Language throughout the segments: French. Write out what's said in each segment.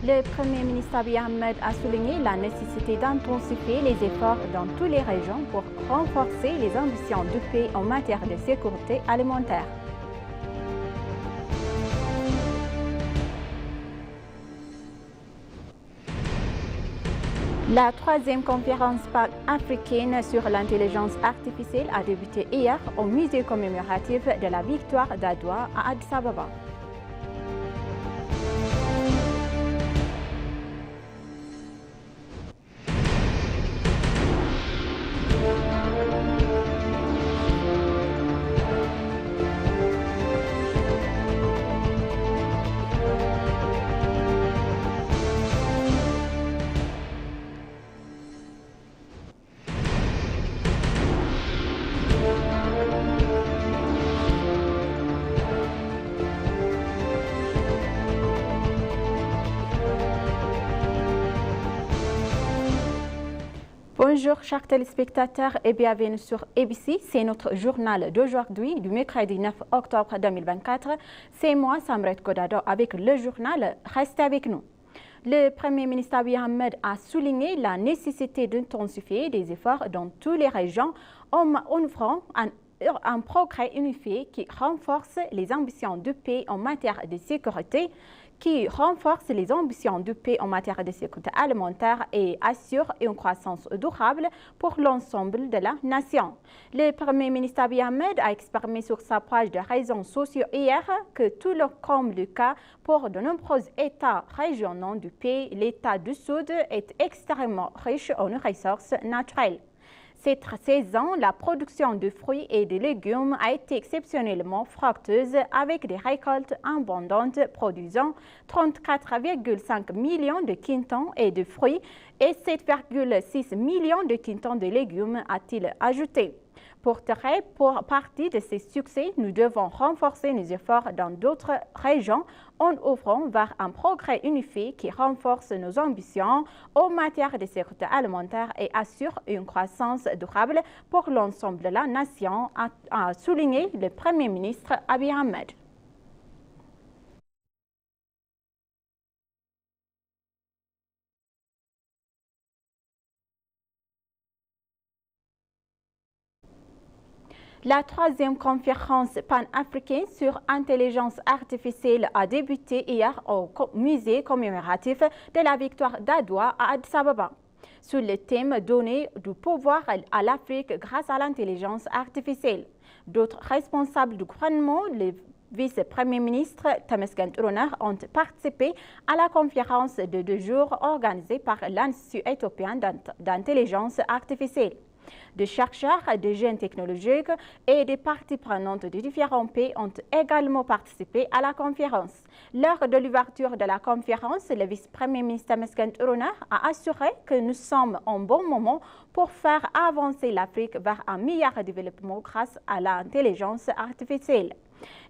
Le Premier ministre Abiy Ahmed a souligné la nécessité d'intensifier les efforts dans toutes les régions pour renforcer les ambitions du pays en matière de sécurité alimentaire. La troisième conférence pan-africaine sur l'intelligence artificielle a débuté hier au musée commémoratif de la victoire d'Adwa à Addis Ababa. Bonjour chers téléspectateurs et bienvenue sur ABC, c'est notre journal d'aujourd'hui du mercredi 9 octobre 2024. C'est moi Samret Kodado avec le journal, restez avec nous. Le Premier ministre Abiy Ahmed a souligné la nécessité d'intensifier des efforts dans toutes les régions en offrant un progrès unifié qui renforce les ambitions du pays en matière de sécurité, alimentaire et assure une croissance durable pour l'ensemble de la nation. Le Premier ministre Abiy Ahmed a exprimé sur sa page de réseaux sociaux hier que tout comme le cas pour de nombreux États régionaux du pays, l'État du Sud est extrêmement riche en ressources naturelles. Cette saison, la production de fruits et de légumes a été exceptionnellement fructueuse avec des récoltes abondantes produisant 34,5 millions de quintons et de fruits et 7,6 millions de quintons de légumes, a-t-il ajouté. Pour tirer parti de ces succès, nous devons renforcer nos efforts dans d'autres régions en ouvrant vers un progrès unifié qui renforce nos ambitions en matière de sécurité alimentaire et assure une croissance durable pour l'ensemble de la nation, a souligné le Premier ministre Abiy Ahmed. La troisième conférence pan-africaine sur l'intelligence artificielle a débuté hier au musée commémoratif de la victoire d'Adwa à Addis Ababa. Sous le thème « Donner du pouvoir à l'Afrique grâce à l'intelligence artificielle ». D'autres responsables du gouvernement, le vice-premier ministre Temesgen Turuner, ont participé à la conférence de 2 jours organisée par l'Institut éthiopien d'intelligence artificielle. Des chercheurs, des jeunes technologiques et des parties prenantes de différents pays ont également participé à la conférence. Lors de l'ouverture de la conférence, le vice-premier ministre Temesgen Turuner a assuré que nous sommes en bon moment pour faire avancer l'Afrique vers un meilleur développement grâce à l'intelligence artificielle.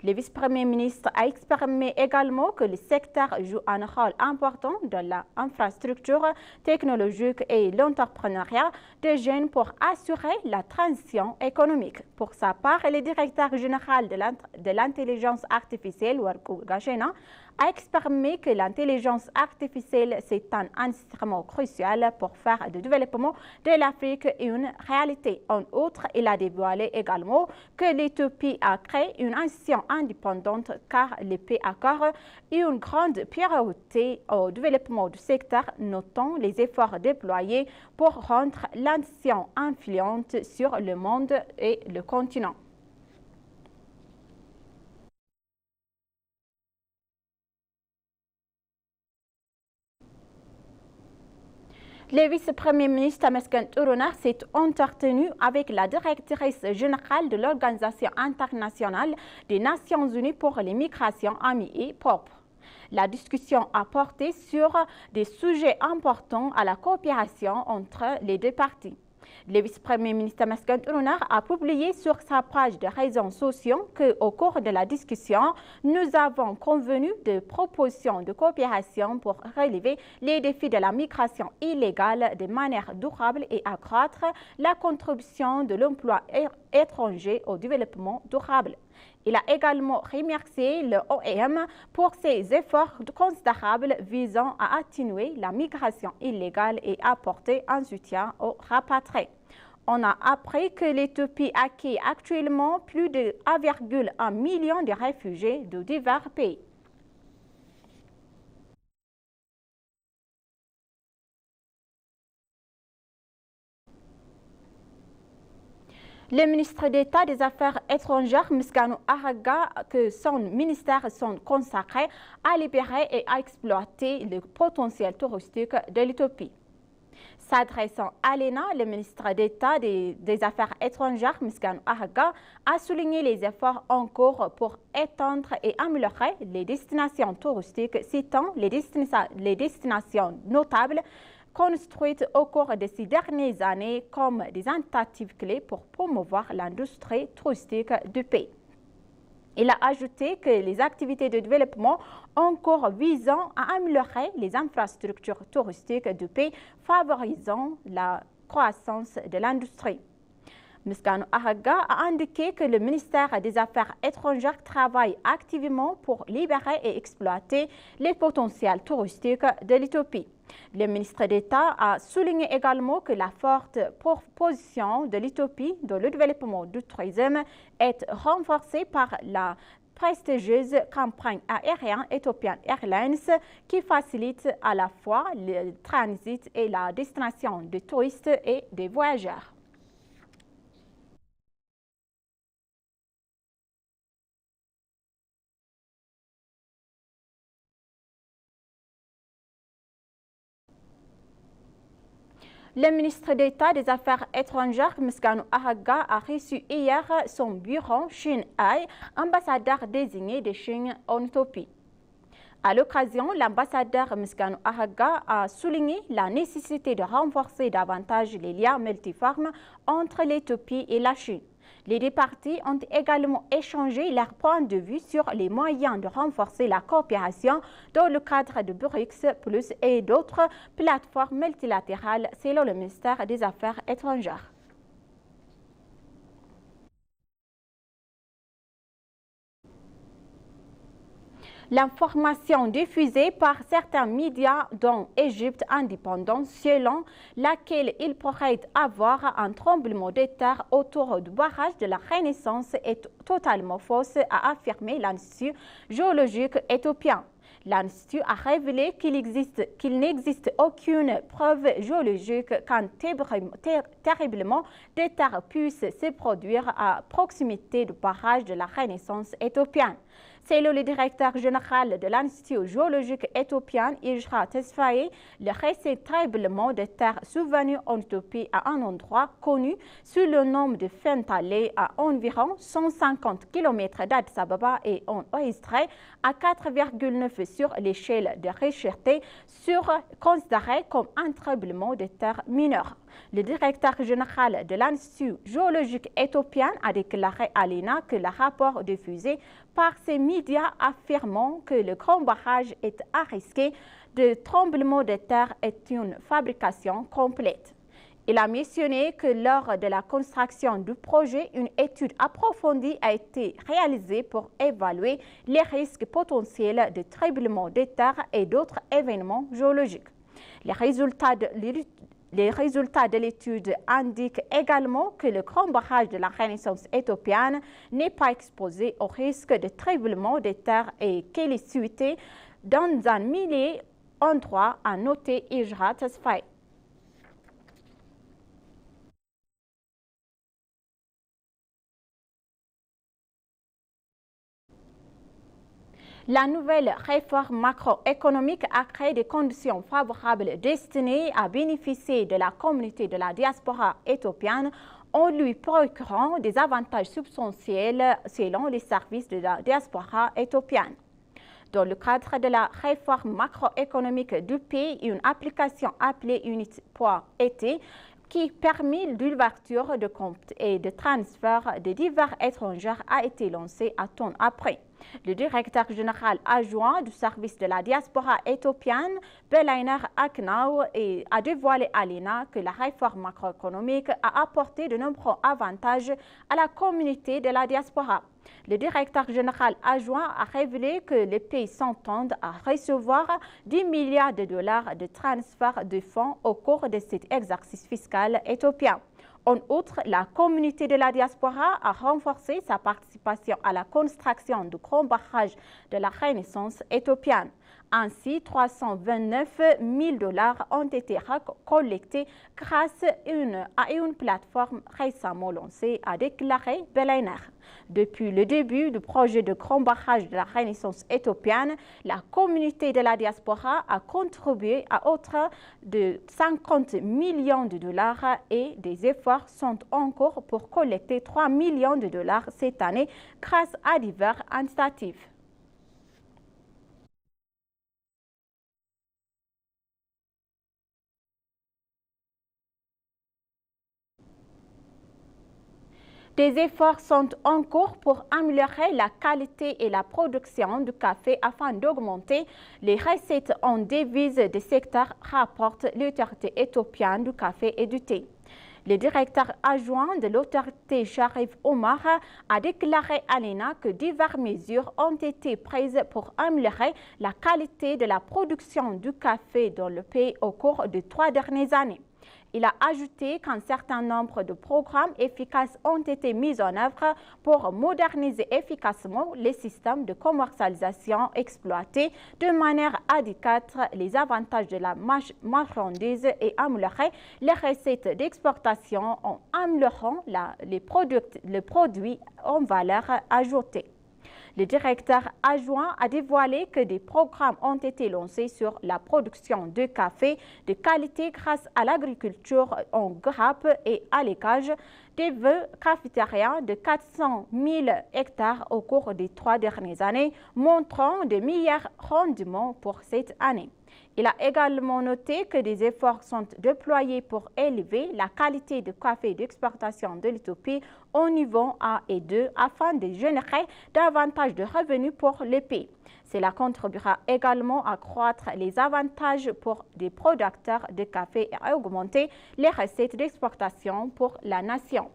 Le vice-premier ministre a exprimé également que le secteur joue un rôle important dans l'infrastructure technologique et l'entrepreneuriat des jeunes pour assurer la transition économique. Pour sa part, le directeur général de l'intelligence artificielle, Warku Gashena, a exprimé que l'intelligence artificielle, c'est un instrument crucial pour faire du développement de l'Afrique une réalité. En outre, il a dévoilé également que l'Éthiopie a créé une institution indépendante car le pays accorde une grande priorité au développement du secteur, notant les efforts déployés pour rendre l'institution influente sur le monde et le continent. Le vice-premier ministre Temesgen Turuner s'est entretenu avec la directrice générale de l'Organisation internationale des Nations Unies pour les migrations, AMI, POP. La discussion a porté sur des sujets importants à la coopération entre les deux parties. Le vice-premier ministre Temesgen Turuner a publié sur sa page de réseaux sociaux qu'au cours de la discussion, nous avons convenu de propositions de coopération pour relever les défis de la migration illégale de manière durable et accroître la contribution de l'emploi étranger au développement durable. Il a également remercié le OEM pour ses efforts considérables visant à atténuer la migration illégale et apporter un soutien aux rapatriés. On a appris que l'Éthiopie accueille actuellement plus de 1,1 million de réfugiés de divers pays. Le ministre d'État des Affaires étrangères, Misganou Araga, que son ministère sont consacrés à libérer et à exploiter le potentiel touristique de l'Éthiopie. S'adressant à l'ENA, le ministre d'État des Affaires étrangères, Misganou Araga, a souligné les efforts en cours pour étendre et améliorer les destinations touristiques, citant les destinations notables construites au cours de ces dernières années comme des tentatives clés pour promouvoir l'industrie touristique du pays. Il a ajouté que les activités de développement en cours visant à améliorer les infrastructures touristiques du pays favorisant la croissance de l'industrie. Misganou Araga a indiqué que le ministère des Affaires étrangères travaille activement pour libérer et exploiter les potentiels touristiques de l'Éthiopie. Le ministre d'État a souligné également que la forte position de l'Éthiopie dans le développement du tourisme est renforcée par la prestigieuse campagne aérienne Ethiopian Airlines qui facilite à la fois le transit et la destination des touristes et des voyageurs. Le ministre d'État des Affaires étrangères, Misganou Araga, a reçu hier son bureau Shin Ai, ambassadeur désigné de Chine en Éthiopie. À l'occasion, l'ambassadeur Misganou Araga a souligné la nécessité de renforcer davantage les liens multiformes entre l'Éthiopie et la Chine. Les deux parties ont également échangé leurs points de vue sur les moyens de renforcer la coopération dans le cadre de BRICS Plus et d'autres plateformes multilatérales selon le ministère des Affaires étrangères. L'information diffusée par certains médias dont Égypte indépendante selon laquelle il pourrait avoir un tremblement de terre autour du barrage de la Renaissance est totalement fausse, a affirmé l'Institut géologique éthiopien. L'Institut a révélé qu'il n'existe aucune preuve géologique qu'un terriblement de terre puisse se produire à proximité du barrage de la Renaissance éthiopienne. Selon le directeur général de l'Institut géologique éthiopien, Ijra Tesfaye, le récent tremblement de terre survenu en Éthiopie à un endroit connu sous le nom de Fentale à environ 150 km d'Addis Ababa et enregistré à 4,9 sur l'échelle de Richter, considéré comme un tremblement de terre mineur. Le directeur général de l'Institut géologique éthiopien a déclaré à l'ENA que le rapport diffusé par ces médias affirmant que le grand barrage est à risquer de tremblement de terre est une fabrication complète. Il a mentionné que lors de la construction du projet, une étude approfondie a été réalisée pour évaluer les risques potentiels de tremblement de terre et d'autres événements géologiques. Les résultats de l'étude indiquent également que le grand barrage de la Renaissance éthiopienne n'est pas exposé au risque de tremblement de terre et qu'il est situé dans un millier d'endroits, a noté Ijra Tesfaye. La nouvelle réforme macroéconomique a créé des conditions favorables destinées à bénéficier de la communauté de la diaspora éthiopienne en lui procurant des avantages substantiels selon les services de la diaspora éthiopienne. Dans le cadre de la réforme macroéconomique du pays, une application appelée Unit.ET qui permet l'ouverture de comptes et de transferts de divers étrangers a été lancée à temps après. Le directeur général adjoint du service de la diaspora éthiopienne, Belainer Aknau, a dévoilé à l'INA que la réforme macroéconomique a apporté de nombreux avantages à la communauté de la diaspora. Le directeur général adjoint a révélé que les pays s'entendent à recevoir 10 milliards de dollars de transfert de fonds au cours de cet exercice fiscal éthiopien. En outre, la communauté de la diaspora a renforcé sa participation à la construction du grand barrage de la Renaissance éthiopienne. Ainsi, 329 000 dollars ont été collectés grâce à une plateforme récemment lancée, a déclaré Belainer. Depuis le début du projet de grand barrage de la Renaissance éthiopienne, la communauté de la diaspora a contribué à hauteur de 50 millions de dollars et des efforts sont en cours pour collecter 3 millions de dollars cette année grâce à diverses initiatives. Des efforts sont en cours pour améliorer la qualité et la production du café afin d'augmenter les recettes en devises des secteurs, rapporte l'autorité éthiopienne du café et du thé. Le directeur adjoint de l'autorité, Sharif Omar, a déclaré à l'INA que diverses mesures ont été prises pour améliorer la qualité de la production du café dans le pays au cours des 3 dernières années. Il a ajouté qu'un certain nombre de programmes efficaces ont été mis en œuvre pour moderniser efficacement les systèmes de commercialisation exploités de manière adéquate les avantages de la marchandise et améliorer les recettes d'exportation en améliorant les produits en valeur ajoutée. Le directeur adjoint a dévoilé que des programmes ont été lancés sur la production de café de qualité grâce à l'agriculture en grappes et à l'élevage des vœux cafétériens de 400 000 hectares au cours des 3 dernières années, montrant de meilleurs rendements pour cette année. Il a également noté que des efforts sont déployés pour élever la qualité du café d'exportation de l'Éthiopie au niveau 1 et 2 afin de générer davantage de revenus pour le pays. Cela contribuera également à accroître les avantages pour les producteurs de café et à augmenter les recettes d'exportation pour la nation.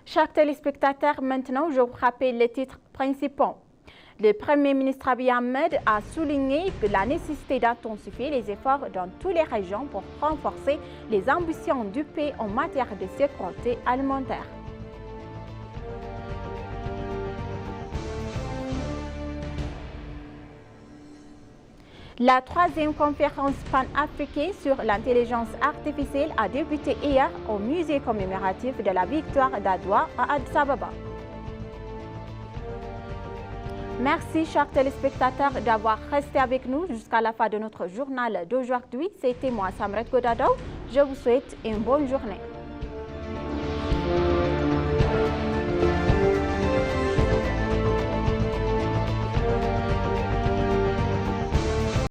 Chers téléspectateurs, maintenant je vous rappelle les titres principaux. Le Premier ministre Abiy Ahmed a souligné la nécessité d'intensifier les efforts dans toutes les régions pour renforcer les ambitions du pays en matière de sécurité alimentaire. La 3e conférence pan-africaine sur l'intelligence artificielle a débuté hier au musée commémoratif de la victoire d'Adwa à Addis Ababa. Merci, chers téléspectateurs, d'avoir resté avec nous jusqu'à la fin de notre journal d'aujourd'hui. C'était moi, Samret Godado. Je vous souhaite une bonne journée.